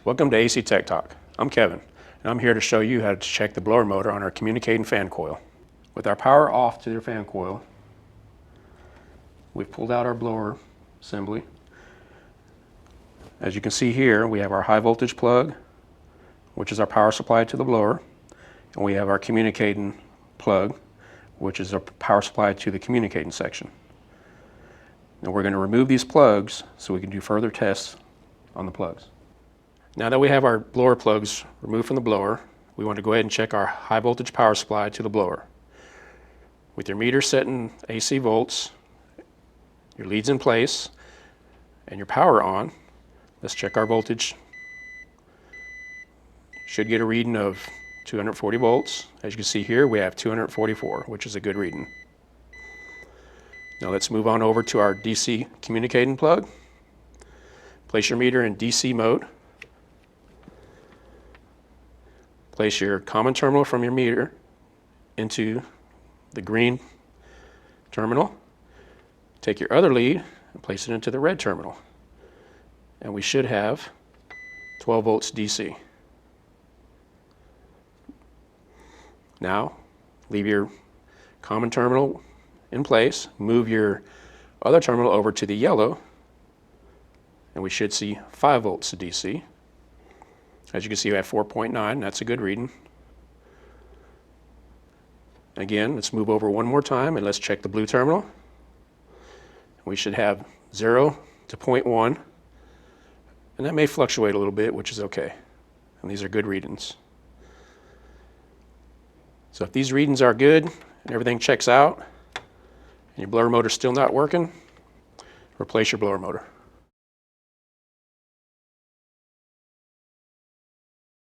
Welcome to AC Tech Talk. I'm Kevin, and I'm here to show you how to check the blower motor on our communicating fan coil. With our power off to your fan coil, we've pulled out our blower assembly. As you can see here, we have our high voltage plug, which is our power supply to the blower, and we have our communicating plug, which is our power supply to the communicating section. Now we're going to remove these plugs so we can do further tests on the plugs. Now that we have our blower plugs removed from the blower, we want to go ahead and check our high voltage power supply to the blower. With your meter set in AC volts, your leads in place, and your power on, let's check our voltage. Should get a reading of 240 volts. As you can see here, we have 244, which is a good reading. Now let's move on over to our DC communicating plug. Place your meter in DC mode. Place your common terminal from your meter into the green terminal. Take your other lead and place it into the red terminal. And we should have 12 volts DC. Now, leave your common terminal in place, move your other terminal over to the yellow, and we should see 5 volts of DC. As you can see, we have 4.9, that's a good reading. Again, let's move over one more time and let's check the blue terminal. We should have 0 to 0.1, and that may fluctuate a little bit, which is okay. And these are good readings. So if these readings are good and everything checks out, and your blower motor is still not working, replace your blower motor.